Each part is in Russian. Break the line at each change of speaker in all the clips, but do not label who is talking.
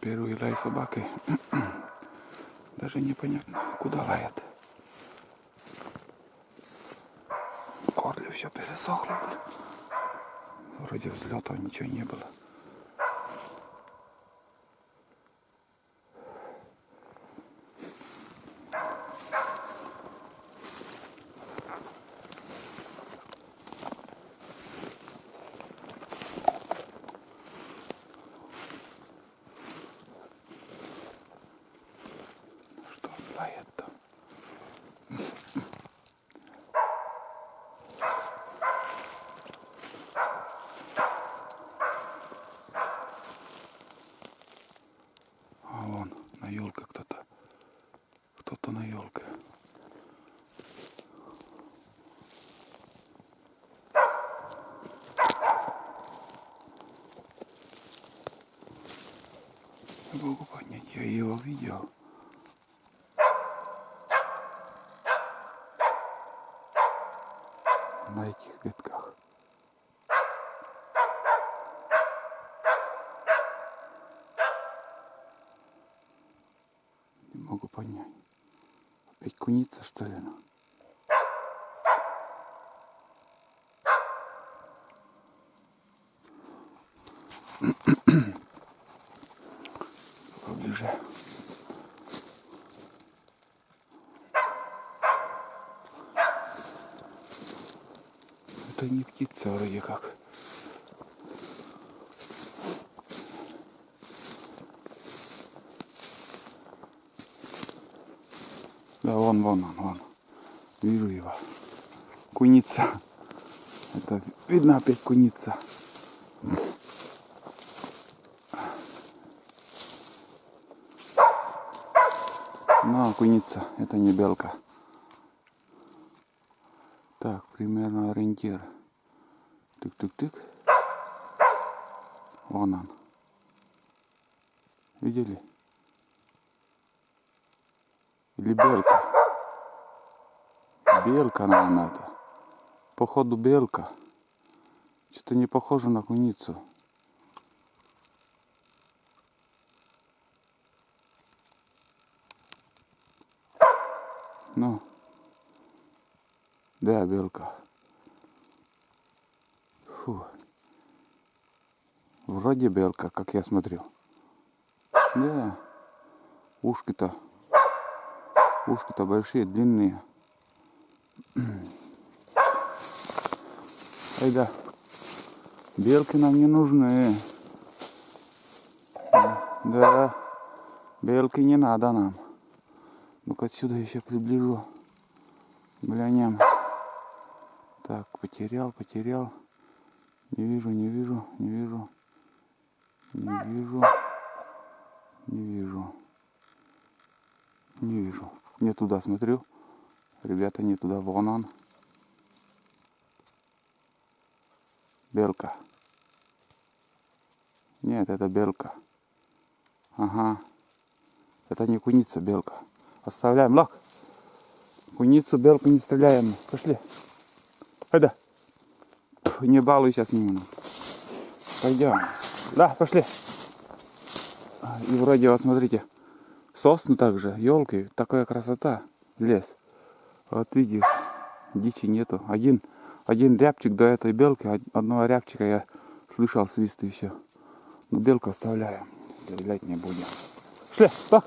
Первый лай собаки. Даже непонятно, куда лает. В горле все пересохло. Вроде взлета ничего не было. Что лает там? А вон на елке кто-то. Кто-то на елке. Не могу понять, я его видел. На этих ветках. Не могу понять. Опять куница, что ли? Поближе. Это не птица вроде как. Да, вон он. Вижу его. Куница. Это видно опять куница. Но куница, это не белка. Так, примерно ориентир. Тык-тык-тык. Вон он. Видели? Или белка? Белка, наверное, это. Походу белка. Что-то не похоже на куницу. Ну, да, белка. Фу. Вроде белка, как я смотрю. Да. Ушки-то большие, длинные. Ай да. Белки нам не нужны. Да. Белки не надо нам. Ну-ка отсюда еще приближу. Глянем. Так, потерял. Не вижу. Не туда смотрю. Ребята, не туда. Вон он. Белка. Нет, это белка. Ага. Это не куница, белка. Оставляем. Лак. Куницу, белку не стреляем. Пошли. Пойда. Не балуй сейчас немного. Пойдем. Да, пошли. И вроде, вот смотрите, сосны также, елки, такая красота, лес. Вот видишь, дичи нету. Один рябчик до этой белки, одного рябчика я слышал свист и все. Но белку оставляем, стрелять не будем. Шли, так.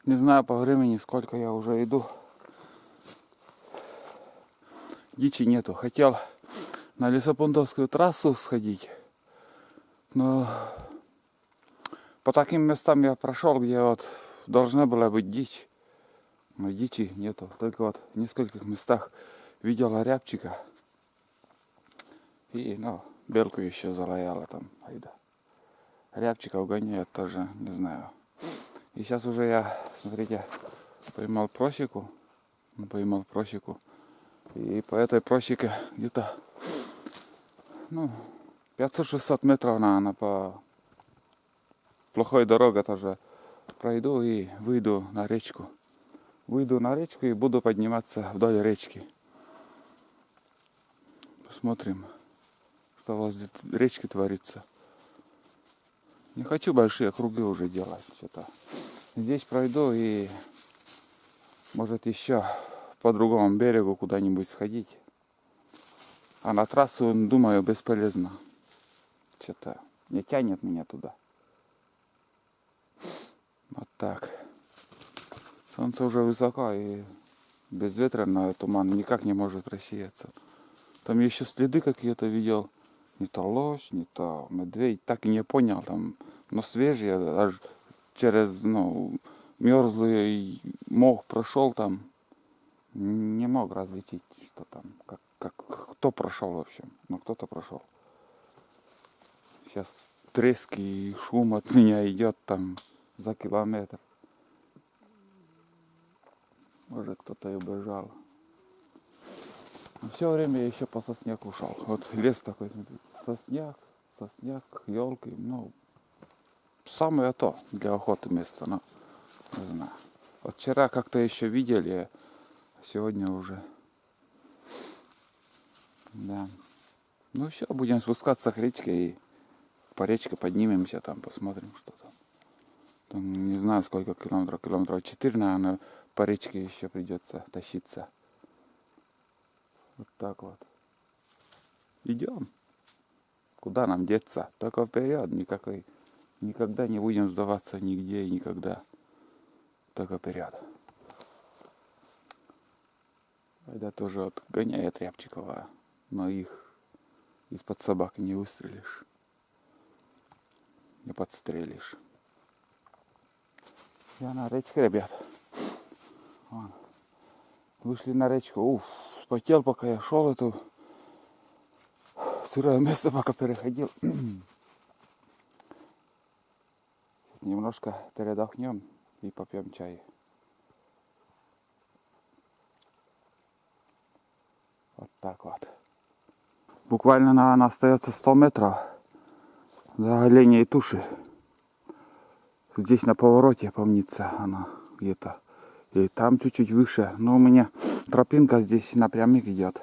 Не знаю по времени, сколько я уже иду. Дичи нету. Хотел на лесопунктовскую трассу сходить, но по таким местам я прошел, где вот должна была быть дичь. Но дичи нету. Только вот в нескольких местах видел рябчика. И, белку еще залаяла там. Айда. Рябчика угоняют тоже, не знаю. И сейчас уже я, смотрите, поймал просеку. И по этой просеке где-то, 500-600 метров, наверное, по плохой дороге тоже пройду и выйду на речку. И буду подниматься вдоль речки. Посмотрим, что возле речки творится. Не хочу большие круги уже делать. Что-то. Здесь пройду и может еще по другому берегу куда-нибудь сходить. А на трассу, думаю, бесполезно. Что-то не тянет меня туда. Вот так. Солнце уже высоко и безветренно, туман никак не может рассеяться. Там еще следы какие-то видел. Не то лось, не то медведь. Так и не понял. Там, но свежие, аж через мерзлый мох прошел там. Не мог различить, что там, кто прошел вообще. Но кто-то прошел. Сейчас треск и шум от меня идет там за километр. Может, кто-то и убежал. Все время я еще по сосняку ушел. Вот лес такой, смотрите. Сосняк, елки. Ну, самое то для охоты место. Но, не знаю. Вот вчера как-то еще видели, а сегодня уже. Да. Ну все, будем спускаться к речке и по речке поднимемся, там посмотрим, что там. Там не знаю сколько километров 4, наверное, по речке еще придется тащиться. Вот так вот. Идем. Куда нам деться? Только вперед. Никогда не будем сдаваться нигде и никогда. Только вперед. Это тоже вот гоняет Рябчикова, но их из-под собак не выстрелишь. Не подстрелишь. Я на речке, ребят. Вон. Вышли на речку. Уф, вспотел, пока я шел эту сырое место, пока переходил. Немножко передохнем и попьем чай. Вот так вот. Буквально, наверное, остается 100 метров до оленей туши. Здесь на повороте, помнится, она где-то. И там чуть-чуть выше. Но у меня тропинка здесь напрямик идет.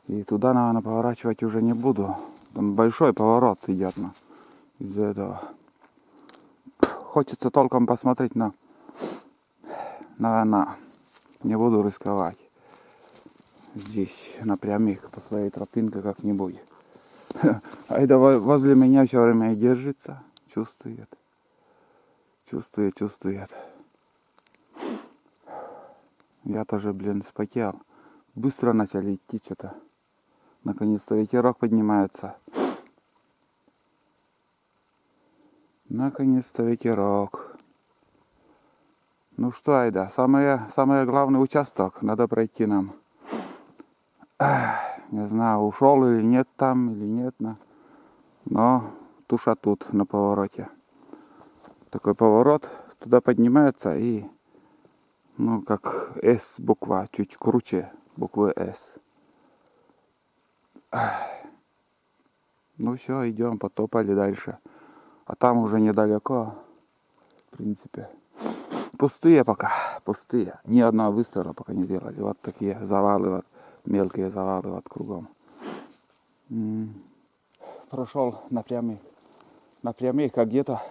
И туда, наверное, поворачивать уже не буду. Там большой поворот идет из-за этого. Хочется толком посмотреть, но, наверное, не буду рисковать. Здесь напрямик по своей тропинке как-нибудь. А это возле меня все время и держится. Чувствует. Я тоже, вспотел. Быстро начали идти что-то. Наконец-то ветерок поднимается. Наконец-то ветерок. Ну что, Айда, самый главный участок надо пройти нам. Не знаю, ушел или нет там, или нет. Но туша тут, на повороте. Такой поворот, туда поднимается и, как S буква, чуть круче буквы S. Ну все, идем, потопали дальше. А там уже недалеко, в принципе. Пустые пока, пустые. Ни одного выстрела пока не сделали. Вот такие завалы, вот, мелкие завалы вот кругом. Прошел напрямик, как где-то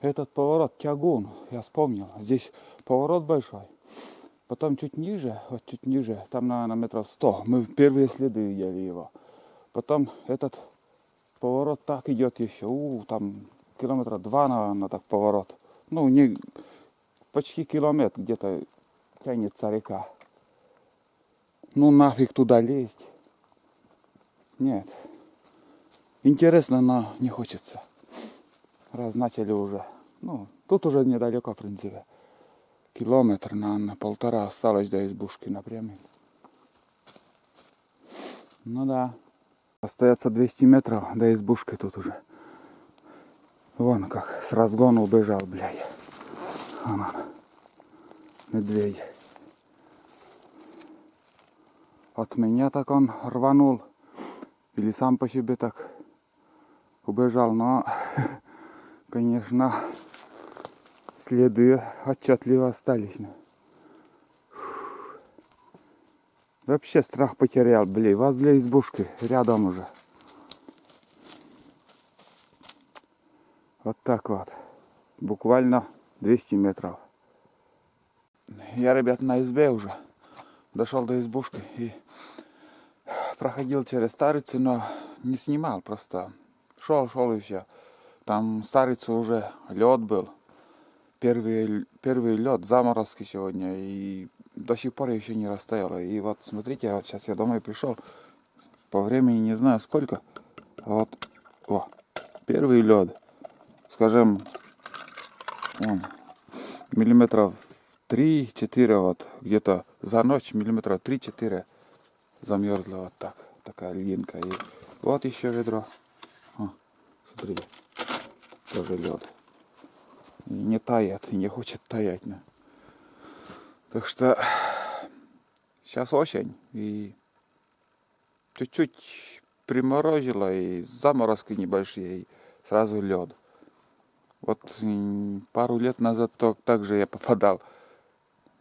этот поворот Тягун, я вспомнил. Здесь поворот большой. Потом чуть ниже, там, наверное, метров 100. Мы первые следы видели его. Потом этот поворот так идет еще. Там километра 2, наверное, так поворот. Не почти километр где-то тянется река. Нафиг туда лезть. Нет. Интересно, но не хочется. Раз начали уже. Тут уже недалеко, в принципе. Километр, наверное, 1,5 осталось до избушки напрямик. Да. Остается 200 метров до избушки тут уже. Вон как с разгона убежал, блядь. Вон он. Медведь. От меня так он рванул. Или сам по себе так убежал. Но, конечно, следы отчетливо остались. Вообще страх потерял, возле избушки, рядом уже. Вот так вот. Буквально 200 метров. Я, ребят, на избе уже. Дошел до избушки и проходил через Старицу, но не снимал, просто шел и все. Там Старицу уже лед был. Первый лед, заморозки сегодня, и до сих пор еще не растаяло. И вот смотрите, вот сейчас я домой пришел, по времени не знаю сколько, вот, первый лед, скажем, миллиметров 3-4, вот, где-то за ночь миллиметров 3-4 замерзла вот так, такая льдинка. И вот еще ведро, смотрите, тоже лед. И не тает, и не хочет таять. Да. Так что сейчас осень, и чуть-чуть приморозило, и заморозки небольшие, и сразу лед. Вот пару лет назад также я попадал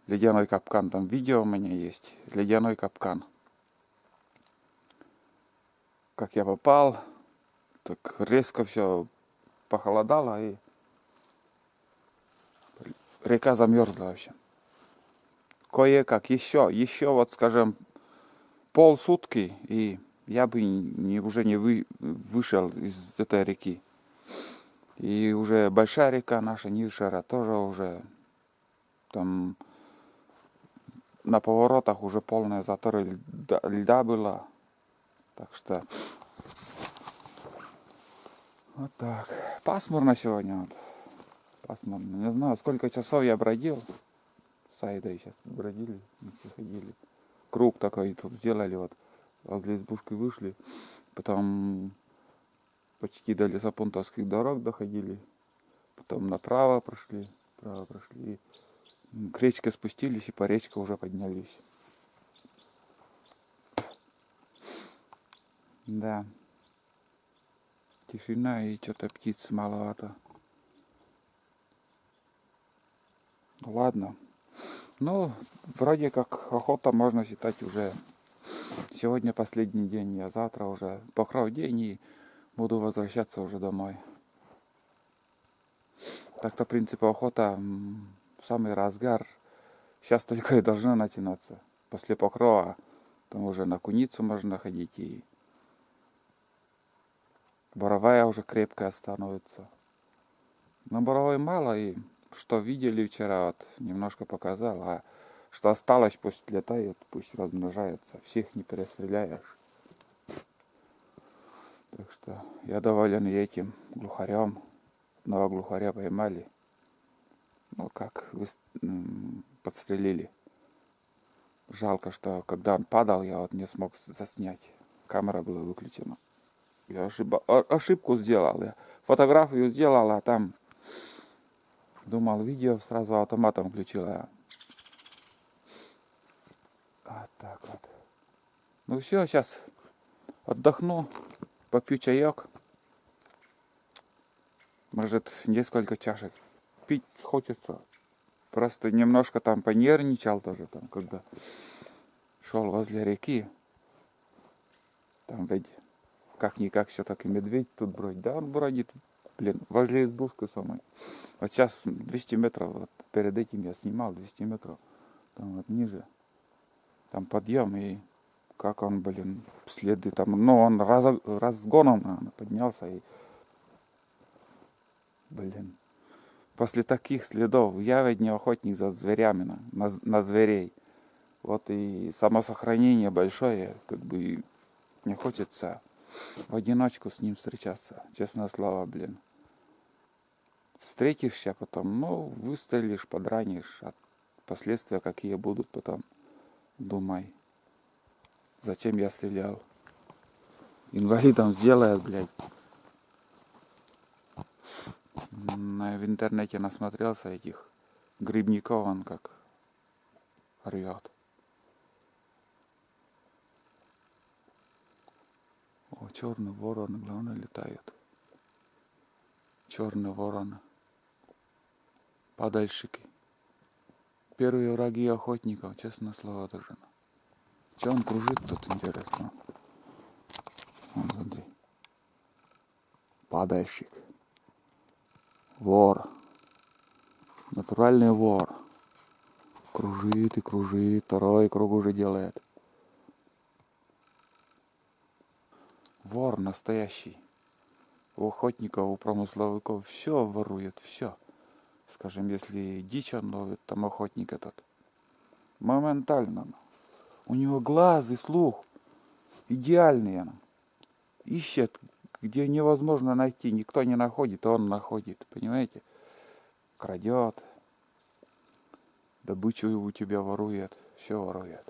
в ледяной капкан. Там видео у меня есть. Ледяной капкан. Как я попал, так резко все похолодало, и река замерзла вообще. Кое-как еще вот, скажем, полсутки, и я бы уже не вышел из этой реки. И уже большая река наша, Нившера, тоже уже там на поворотах уже полная заторы льда была. Так что вот так. Пасмурно сегодня. Вот. Пасмурно. Не знаю, сколько часов я бродил. С Аидой сейчас бродили, ходили. Круг такой тут сделали, вот возле избушки вышли. Потом почти до лесопунтовских дорог доходили. Потом направо прошли. К речке спустились и по речке уже поднялись. Да. Тишина и что-то птиц маловато. Ну ладно. Ну, вроде как охота можно считать уже. Сегодня последний день, а завтра уже покров день и буду возвращаться уже домой. Так-то, в принципе, охота в самый разгар. Сейчас только и должна начинаться. После покрова там уже на куницу можно ходить, и боровая уже крепкая становится. Но боровой мало, и что видели вчера, вот немножко показал, а что осталось, пусть летает, пусть размножается. Всех не перестреляешь. Так что я доволен и этим глухарем. Одного глухаря поймали. Ну как, подстрелили. Жалко, что когда он падал, я вот не смог заснять. Камера была выключена. Я ошибку сделал. Я фотографию сделал, а там думал видео, сразу автоматом включил. Вот так вот. Ну все, сейчас отдохну, попью чаек. Может, несколько чашек. Пить хочется. Просто немножко там понервничал тоже, там, когда шел возле реки. Там ведь как-никак все-таки медведь тут бродит. Да, он бродит, возле избушки самой. Вот сейчас 200 метров, вот перед этим я снимал 200 метров. Там вот ниже. Там подъем, и как он, следы там, ну, он разгоном, наверное, поднялся, и, после таких следов я ведь не охотник за зверями, на зверей. Вот и самосохранение большое, как бы не хочется в одиночку с ним встречаться, честное слово, Встретишься потом, ну, выстрелишь, подранишь, а последствия какие будут потом, думай. Зачем я стрелял? Инвалидом сделает, В интернете насмотрелся этих грибников, он как рвет. О, черные вороны, главное, летают. Черные вороны. Падальщики. Первые враги охотников, честное слово, даже. Че он кружит тут, интересно? Вон, смотри. Падальщик. Вор. Натуральный вор. Кружит и кружит. Второй круг уже делает. Вор настоящий. У охотников, у промысловиков все ворует, все. Скажем, если дичь он ловит, там охотник этот. Моментально. У него глаз и слух идеальные. Ищет, где невозможно найти. Никто не находит, а он находит. Понимаете? Крадет. Добычу у тебя ворует. Все ворует.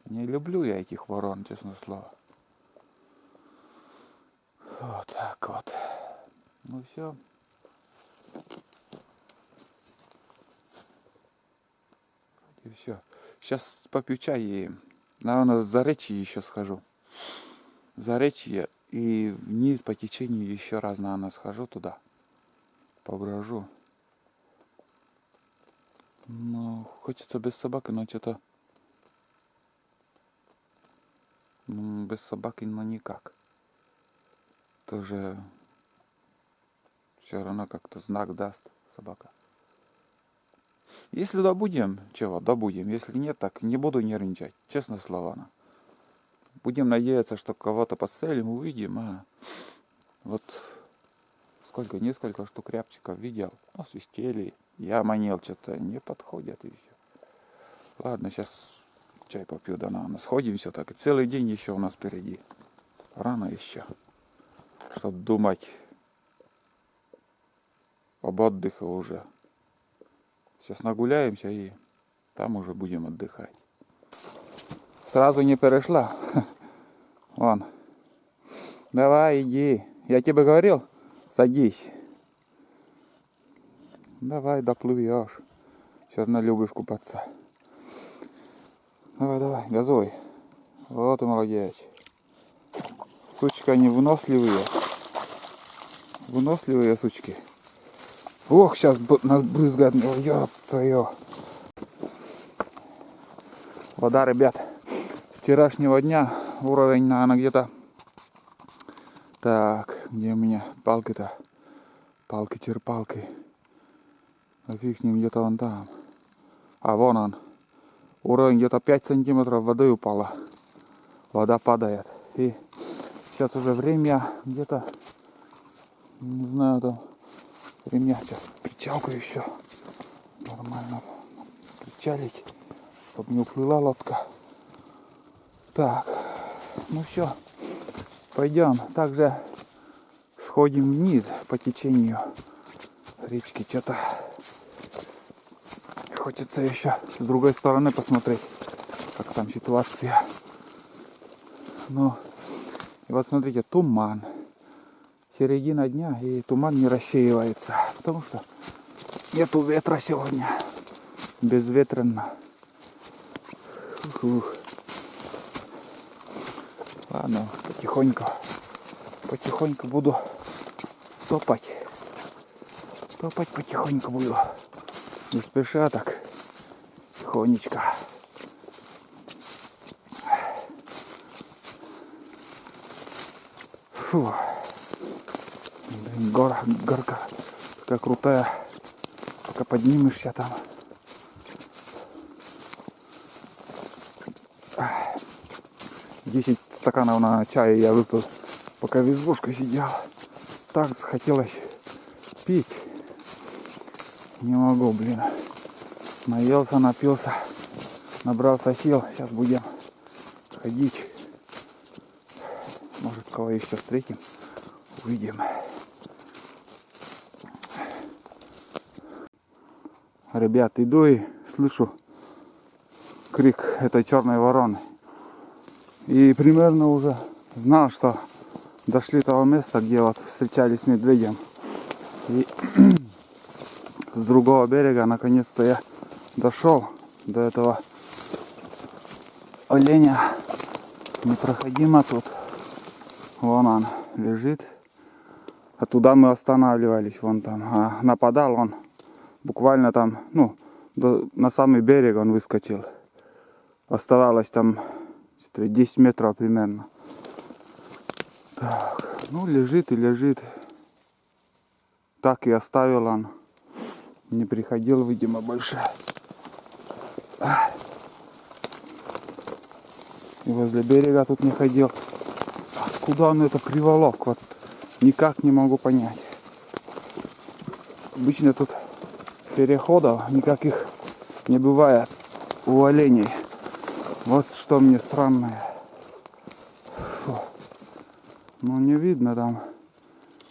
Не люблю я этих ворон, честное слово. Вот так вот. Ну все. И все. Сейчас попью чай и, наверное, за речи еще схожу. За речи и вниз по течению еще раз, наверное, схожу туда. Поброжу. Ну, хочется без собаки, но что-то... без собаки, но никак. Тоже все равно как-то знак даст собака. Если добудем, чего, добудем. Если нет, так не буду нервничать. Честное слово. Будем надеяться, что кого-то подстрелим, увидим. А вот сколько, несколько штук рябчиков видел. Ну, свистели. Я манил, что-то не подходят и все. Ладно, сейчас чай попью, да, наверное. Сходимся так. И целый день еще у нас впереди. Рано еще. Чтобы думать об отдыхе уже. Сейчас нагуляемся и там уже будем отдыхать. Сразу не перешла. Вон. Давай, иди. Я тебе говорил, садись. Давай, доплывешь. Все равно любишь купаться. Давай, давай, газуй. Вот и молодец. Сучка, они выносливые. Выносливые сучки. Ох, сейчас нас брызгает. Ёб твою. Вода, ребят, вчерашнего дня уровень, наверное, где-то... Так, где у меня палки-то? Палки-черпалки. А фиг с ним, где-то он там. А, вон он. Уровень где-то 5 сантиметров воды упало. Вода падает. И сейчас уже время где-то... Не знаю, там... Время сейчас причалку еще. Нормально причалить. Чтобы не уплыла лодка. Так, ну все, пойдем. Также сходим вниз по течению речки. Что-то хочется еще с другой стороны посмотреть, как там ситуация. Ну, и вот смотрите, туман. Середина дня, и туман не рассеивается, потому что нету ветра сегодня. Безветренно. Ух. Ладно, потихоньку буду топать. Топать потихоньку буду. Не спеша так. Тихонечко. Фу. Блин, горка такая крутая. Пока поднимешься там. 10 стаканов на чай я выпил, пока в избушке сидел. Так захотелось пить. Не могу, блин. Наелся, напился, набрался сил. Сейчас будем ходить. Может, кого еще встретим. Увидим. Ребят, иду и слышу крик этой черной вороны. И примерно уже знал, что дошли до того места, где вот встречались с медведем. И с другого берега наконец-то я дошел до этого оленя. Непроходимо тут. Вон он лежит. А туда мы останавливались. Вон там. А нападал он. Буквально там, на самый берег он выскочил. Оставалось там 10 метров примерно. Так, лежит и лежит. Так и оставил он. Не приходил, видимо, больше. И возле берега тут не ходил. Откуда он это приволок? Вот никак не могу понять. Обычно тут переходов никаких не бывает у оленей. Вот что мне странное. Фу. Ну не видно там.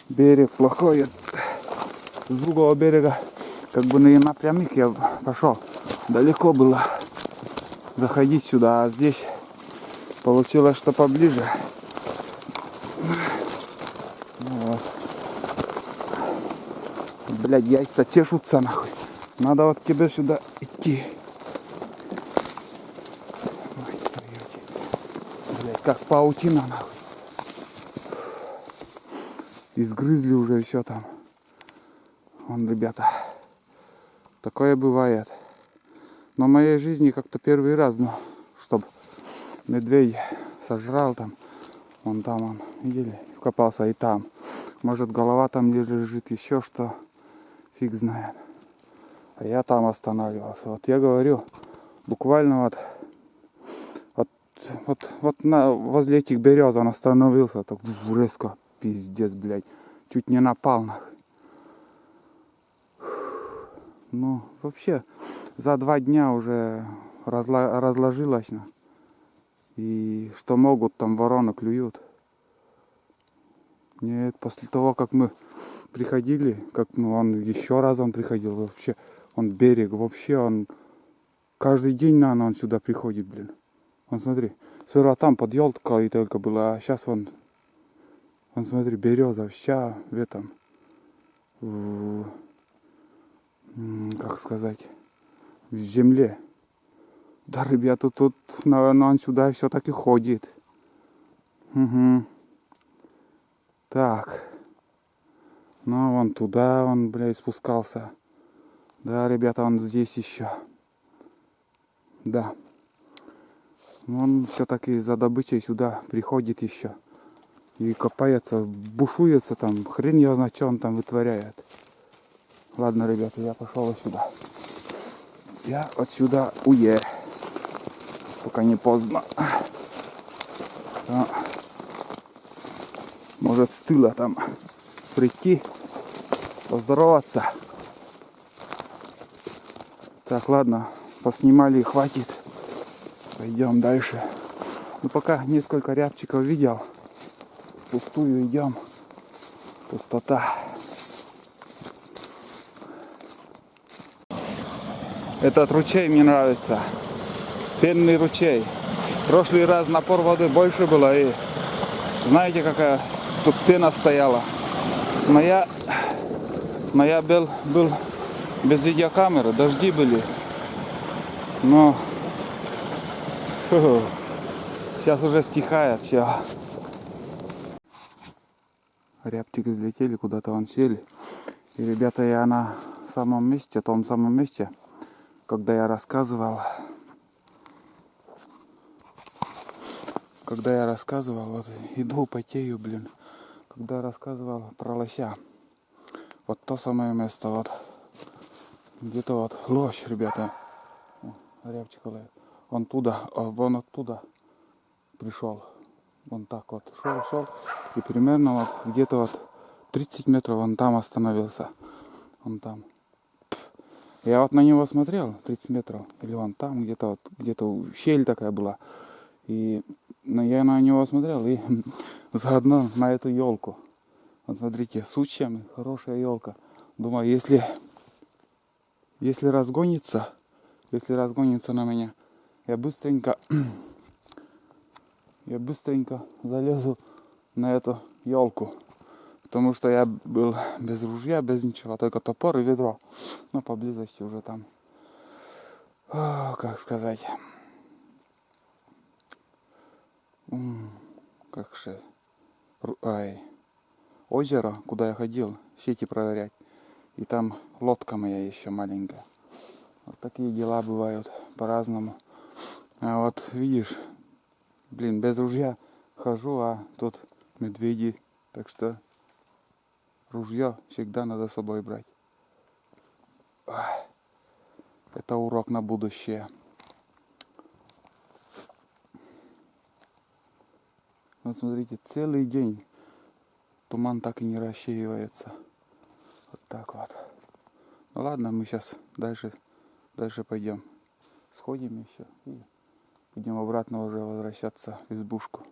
Берег плохой. С другого берега как бы напрямик я пошел. Далеко было заходить сюда, а здесь получилось, что поближе. Вот. Блядь, яйца чешутся нахуй. Надо вот тебе сюда идти. Блядь, как паутина нахуй. Изгрызли уже все там. Вон, ребята. Такое бывает. Но в моей жизни как-то первый раз, ну, чтоб медведь сожрал там. Вон там он, видели, вкопался и там. Может, голова там лежит, еще что. Фиг знает. А я там останавливался. Вот я говорю, буквально возле этих берез он остановился. Так резко, пиздец, блядь. Чуть не напал нахуй. Ну, вообще, за 2 дня уже разложилось. И что могут, там вороны клюют. Нет, после того, как мы приходили, он еще раз приходил, вообще, он берег, вообще, он каждый день, он сюда приходит, блин. Вон, смотри, сперва там под елкой только было, а сейчас вон, смотри, береза вся в этом, как сказать, в земле. Да, ребята, тут, наверное, он сюда все-таки ходит. Угу. Так. Ну, вон туда он, блядь, спускался. Да, ребята, он здесь еще. Да. Он все-таки за добычей сюда приходит еще. И копается, бушуется там. Хрен его знает, что он там вытворяет. Ладно, ребята, я пошел отсюда. Я отсюда уеду. Пока не поздно. Может, с тыла там прийти, поздороваться. Так, ладно, поснимали, хватит. Пойдем дальше. Ну, пока несколько рябчиков видел. Впустую идем. Пустота. Этот ручей мне нравится. Пенный ручей. В прошлый раз напор воды больше было, и знаете, какая тут пена стояла. Но я был без видеокамеры, дожди были. Но сейчас уже стихает все. Рябчики взлетели, куда-то вон сели. И, ребята, я на самом месте, том самом месте, когда я рассказывал, вот иду потею, блин, когда я рассказывал про лося, вот то самое место, вот, где-то вот лось, ребята, рябчик ловит, он вон оттуда пришел, вон так вот, шел, и примерно вот где-то вот 30 метров он там остановился, он там. Я вот на него смотрел, 30 метров, или вон там где-то щель такая была. И я на него смотрел и заодно на эту елку. Вот смотрите, с сучьями, хорошая елка. Думаю, если разгонится на меня, я быстренько залезу на эту елку. Потому что я был без ружья, без ничего, только топор и ведро. Но поблизости уже там, как сказать, озеро, куда я ходил, сети проверять. И там лодка моя еще маленькая. Вот такие дела бывают по-разному. А вот видишь, блин, без ружья хожу, а тут медведи. Так что Ружье всегда надо с собой брать. Это урок на будущее. Вот смотрите, целый день туман так и не рассеивается. Вот так вот. Ну ладно, мы сейчас дальше пойдем. Сходим еще и будем обратно уже возвращаться в избушку.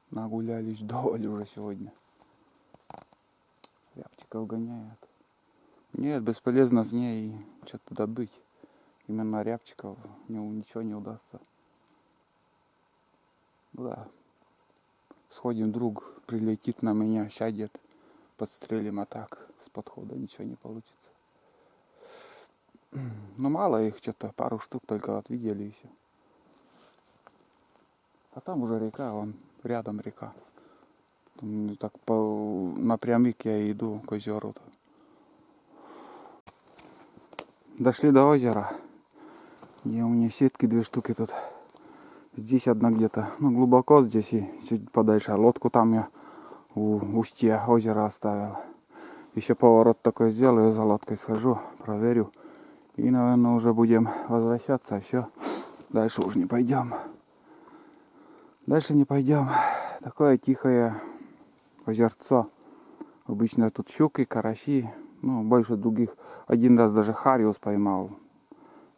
Нагулялись вдоволь уже сегодня. Рябчиков гоняют. Нет, бесполезно с ней что-то добыть. Именно рябчиков ничего не удастся. Да. Сходим, друг прилетит на меня, сядет, подстрелим, а так с подхода ничего не получится. Ну мало их, что-то пару штук только вот видели еще. А там уже река, вон рядом река. Так напрямик я иду к озеру. Дошли до озера. И у меня сетки 2 штуки тут. Здесь одна где-то, ну глубоко здесь и чуть подальше. А лодку там я у устья озера оставил. Еще поворот такой сделаю, за лодкой схожу, проверю. И, наверное, уже будем возвращаться. Все, дальше уже не пойдем. Дальше не пойдем. Такое тихое озерцо. Обычно тут щуки, караси, ну больше других. Один раз даже хариус поймал.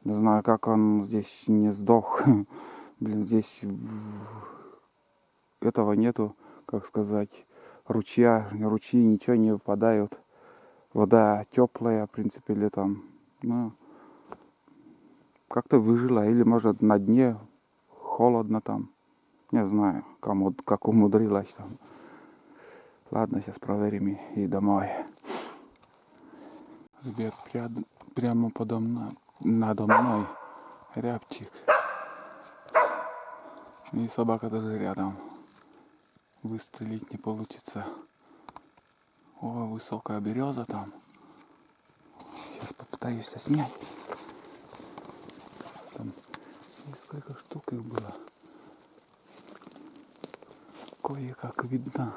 Не знаю, как он здесь не сдох. Блин, здесь этого нету, как сказать, ручья, ручьи, ничего не выпадают. Вода теплая, в принципе, летом. Ну, как-то выжила. Или, может, на дне холодно там. Не знаю, как умудрилась там. Ладно, сейчас проверим и домой. Ребят, прямо надо мной рябчик. И собака даже рядом. Выстрелить не получится. О, высокая береза там. Сейчас попытаюсь снять. Там несколько штук их было. Кое-как видно.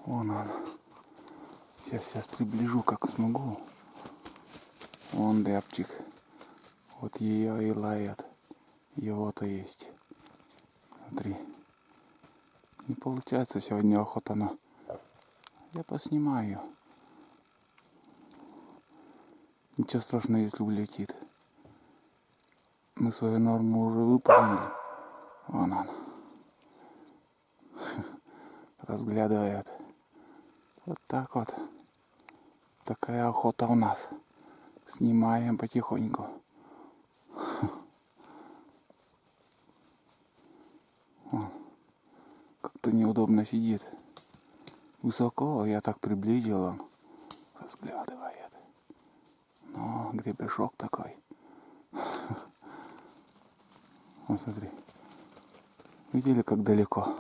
Вон он. Сейчас приближу, как смогу. Вон рябчик. Вот ее и лает. Его-то есть. Смотри. Не получается сегодня охота, но я поснимаю. Ничего страшного, если улетит. Мы свою норму уже выполнили. Вон он. Разглядывает. Вот так вот. Такая охота у нас. Снимаем потихоньку. Как-то неудобно сидит. Высоко, я так приблизил, он разглядывает. Ну, гребешок такой. Вот смотри. Видели, как далеко?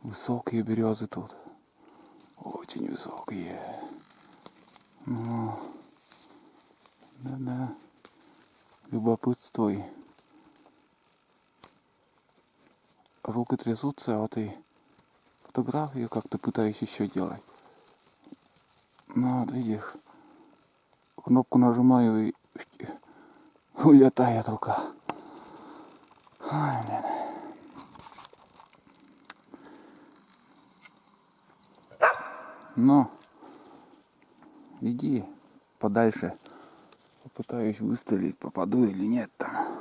Высокие березы тут. Очень высокие. Ну, да-да. Любопытствуй. Руки трясутся, а вот и фотографию как-то пытаюсь еще делать. Ну вот видишь, кнопку нажимаю и улетает рука. Ай, блин. Ну, иди подальше. Попытаюсь выстрелить, попаду или нет там.